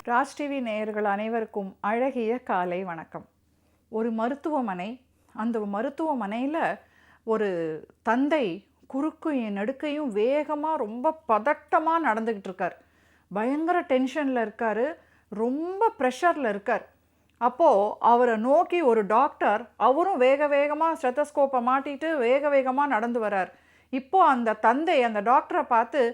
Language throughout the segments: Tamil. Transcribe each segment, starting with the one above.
ராஜ் டிவி நேயர்கள் அனைவருக்கும் அழகிய காலை வணக்கம். ஒரு மருத்துவமனை, அந்த மருத்துவமனையில் ஒரு தந்தை குறுக்கையும் நடுக்கையும் வேகமாக ரொம்ப பதட்டமாக நடந்துக்கிட்டு இருக்கார். பயங்கர டென்ஷனில் இருக்கார், ரொம்ப ப்ரெஷரில் இருக்கார். அப்போது அவரை நோக்கி ஒரு டாக்டர், அவரும் வேக வேகமாக ஸ்டெத்தஸ்கோப்பை மாட்டிட்டு வேக வேகமாக நடந்து வரார். இப்போது அந்த தந்தை அந்த டாக்டரை பார்த்து,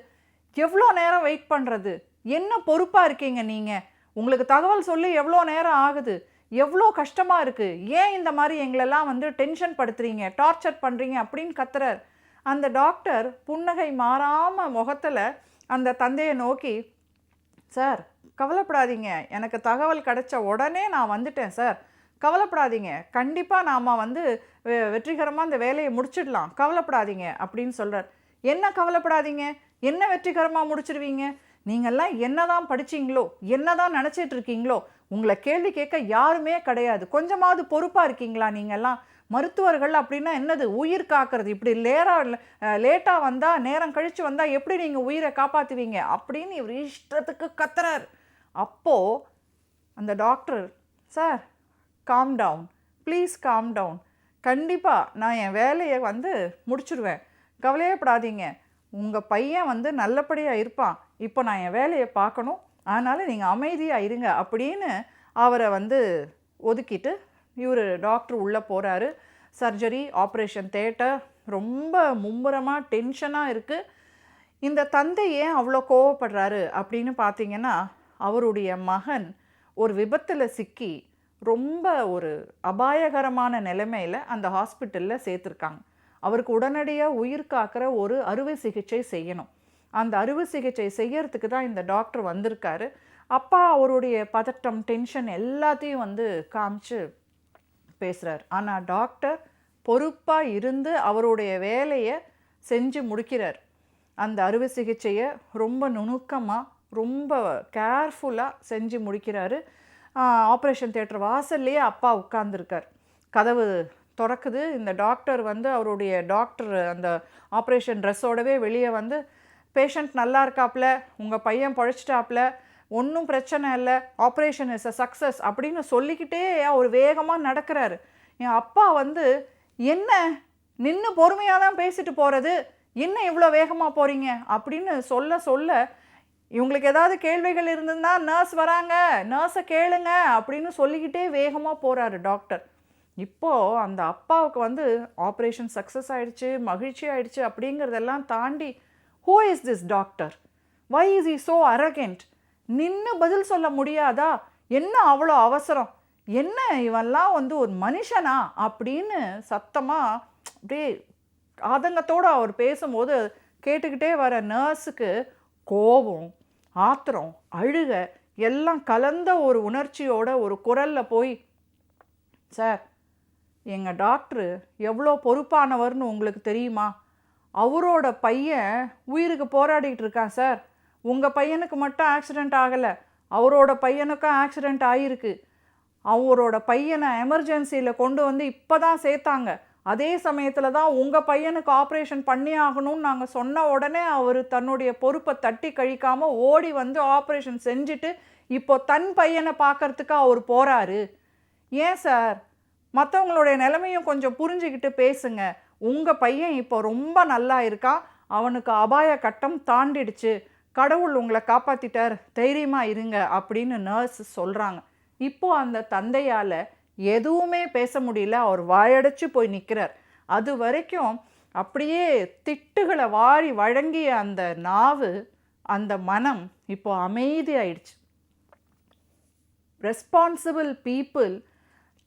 எவ்வளோ நேரம் வெயிட் பண்ணுறது, என்ன பொறுப்பாக இருக்கீங்க நீங்கள், உங்களுக்கு தகவல் சொல்லி எவ்வளோ நேரம் ஆகுது, எவ்வளோ கஷ்டமாக இருக்குது, ஏன் இந்த மாதிரி எங்களெல்லாம் டென்ஷன் படுத்துறீங்க, டார்ச்சர் பண்ணுறீங்க அப்படின்னு கத்துறார். அந்த டாக்டர் புன்னகை மாறாமல் முகத்தில் அந்த தந்தையை நோக்கி, சார் கவலைப்படாதீங்க, எனக்கு தகவல் கிடைச்ச உடனே நான் வந்துட்டேன் சார், கவலைப்படாதீங்க, கண்டிப்பாக நாம் வெற்றிகரமாக அந்த வேலையை முடிச்சிடலாம், கவலைப்படாதீங்க அப்படின்னு சொல்கிறார். என்ன கவலைப்படாதீங்க, என்ன வெற்றிகரமாக முடிச்சிடுவீங்க, நீங்கள்லாம் என்ன தான் படிச்சிங்களோ, என்ன தான் நினச்சிட்டு இருக்கீங்களோ, உங்களை கேள்வி கேட்க யாருமே கிடையாது, கொஞ்சமாவது பொறுப்பாக இருக்கீங்களா, நீங்கள்லாம் மருத்துவர்கள் அப்படின்னா என்னது, உயிர் காக்கிறது, இப்படி லேட்டாக வந்தால் நேரம் கழித்து வந்தால் எப்படி நீங்கள் உயிரை காப்பாற்றுவீங்க அப்படின்னு இவர் இஷ்டத்துக்கு கத்துறார். அப்போது அந்த doctor, sir calm down, please calm down, கண்டிப்பாக நான் என் வேலையை முடிச்சுடுவேன், கவலையே படாதீங்க, உங்கள் பையன் நல்லபடியாக இருப்பான், இப்போ நான் என் வேலையை பார்க்கணும், அதனால் நீங்கள் அமைதியாக இருங்க அப்படின்னு அவரை ஒதுக்கிட்டு இவர் டாக்டர் உள்ளே போகிறாரு. சர்ஜரி, ஆப்ரேஷன் தியேட்டர், ரொம்ப மும்முரமாக டென்ஷனாக இருக்குது. இந்த தந்தை ஏன் அவ்வளோ கோவப்படுறாரு அப்படின்னு பார்த்தீங்கன்னா, அவருடைய மகன் ஒரு விபத்தில் சிக்கி ரொம்ப ஒரு அபாயகரமான நிலைமையில் அந்த ஹாஸ்பிட்டலில் சேர்த்துருக்காங்க. அவருக்கு உடனடியாக உயிர் காக்கிற ஒரு அறுவை சிகிச்சை செய்யணும். அந்த அறுவை சிகிச்சை செய்யறதுக்கு தான் இந்த டாக்டர் வந்திருக்காரு. அப்பா அவருடைய பதட்டம், டென்ஷன் எல்லாத்தையும் காமிச்சு பேசுகிறார். ஆனால் டாக்டர் பொறுப்பாக இருந்து அவருடைய வேலையை செஞ்சு முடிக்கிறார். அந்த அறுவை சிகிச்சையை ரொம்ப நுணுக்கமாக, ரொம்ப கேர்ஃபுல்லாக செஞ்சு முடிக்கிறாரு. ஆப்ரேஷன் தியேட்டர் வாசல்லையே அப்பா உட்கார்ந்துருக்கார். கதவு திறக்குது. இந்த டாக்டர் அவருடைய அந்த ஆப்ரேஷன் ட்ரெஸ்ஸோடவே வெளியே பேஷண்ட் நல்லா இருக்காப்புல, உங்கள் பையன் பழைச்சிட்டாப்புல, ஒன்றும் பிரச்சனை இல்லை, ஆப்ரேஷன் இஸ் அ சக்ஸஸ் அப்படின்னு சொல்லிக்கிட்டே அவர் வேகமாக நடக்கிறாரு. என் அப்பா என்ன நின்று பொறுமையாக தான் பேசிட்டு போகிறது, என்ன இவ்வளோ வேகமாக போகிறீங்க அப்படின்னு சொல்ல சொல்ல, இவங்களுக்கு ஏதாவது கேள்விகள் இருந்ததுன்னா நர்ஸ் வராங்க, நர்ஸை கேளுங்க அப்படின்னு சொல்லிக்கிட்டே வேகமாக போகிறாரு டாக்டர். இப்போது அந்த அப்பாவுக்கு ஆப்ரேஷன் சக்ஸஸ் ஆகிடுச்சு, மகிழ்ச்சி ஆகிடுச்சு அப்படிங்கிறதெல்லாம் தாண்டி, who is this doctor, why is he so arrogant, நின்று பதில் சொல்ல முடியாதா, என்ன அவ்வளோ அவசரம், என்ன இவெல்லாம் ஒரு மனுஷனா அப்படின்னு சத்தமாக அப்படியே ஆதங்கத்தோடு அவர் பேசும்போது கேட்டுக்கிட்டே வர நர்ஸுக்கு கோபம், ஆத்திரம், அழுக எல்லாம் கலந்த ஒரு உணர்ச்சியோட ஒரு குரலில் போய், சார் எங்கள் டாக்டரு எவ்வளோ பொறுப்பானவர்னு உங்களுக்கு தெரியுமா, அவரோட பையன் உயிருக்கு போராடிக்கிட்டு இருக்கான் சார், உங்கள் பையனுக்கு மட்டும் ஆக்சிடெண்ட் ஆகலை, அவரோட பையனுக்கும் ஆக்சிடெண்ட் ஆகிருக்கு, அவரோட பையனை எமர்ஜென்சியில் கொண்டு இப்போ தான் சேர்த்தாங்க, அதே சமயத்தில் தான் உங்கள் பையனுக்கு ஆப்ரேஷன் பண்ணி ஆகணும்னு நாங்கள் சொன்ன உடனே அவர் தன்னுடைய பொறுப்பை தட்டி கழிக்காமல் ஓடி ஆப்ரேஷன் செஞ்சுட்டு இப்போ தன் பையனை பார்க்கறதுக்கு அவர் போகிறாரு. ஏன் சார், மற்றவங்களுடைய நிலைமையும் கொஞ்சம் புரிஞ்சுக்கிட்டு பேசுங்க, உங்கள் பையன் இப்போ ரொம்ப நல்லா இருக்கான், அவனுக்கு அபாய கட்டம் தாண்டிடுச்சு, கடவுள் உங்களை காப்பாற்றிட்டார், தைரியமாக இருங்க அப்படின்னு நர்ஸ் சொல்கிறாங்க. இப்போது அந்த தந்தையால் எதுவுமே பேச முடியல, அவர் வாயடைச்சு போய் நிற்கிறார். அது வரைக்கும் அப்படியே திட்டுகளை வாரி வழங்கிய அந்த நாவு, அந்த மனம் இப்போ அமைதியாயிடுச்சு. Responsible people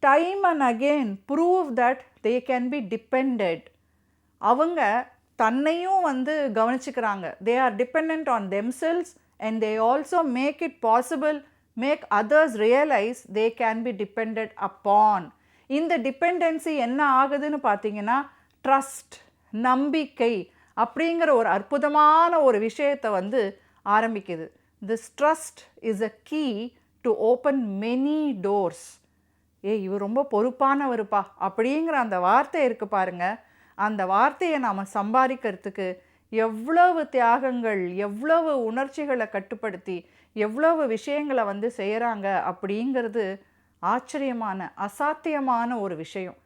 time and again prove that they can be depended. அவங்க தன்னையும் கவனிச்சுக்கிறாங்க. They are depend on themselves and they also make it possible, make others realise they can be depended upon. இந்த டிபெண்டன்சி என்ன ஆகுதுன்னு பார்த்தீங்கன்னா, ட்ரஸ்ட், நம்பிக்கை அப்படிங்கிற ஒரு அற்புதமான ஒரு விஷயத்தை ஆரம்பிக்குது. This trust is a key to open many doors. இவர் ரொம்ப பொறுப்பானவருப்பா அப்படிங்கிற அந்த வார்த்தை இருக்குது பாருங்கள், அந்த வார்த்தையை நாம் சம்பாதிக்கிறதுக்கு எவ்வளவு தியாகங்கள், எவ்வளவு உணர்ச்சிகளை கட்டுப்படுத்தி, எவ்வளவு விஷயங்களை வந்து செய்கிறாங்க அப்படிங்கிறது ஆச்சரியமான அசாத்தியமான ஒரு விஷயம்.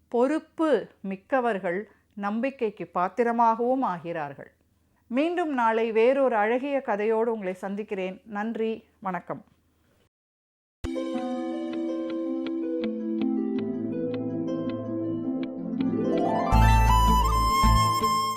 பொறுப்பு மிக்கவர்கள் நம்பிக்கைக்கு பாத்திரமாகவும் ஆகிறார்கள். மீண்டும் நாளை வேறொரு அழகிய கதையோடு உங்களை சந்திக்கிறேன். நன்றி, வணக்கம்.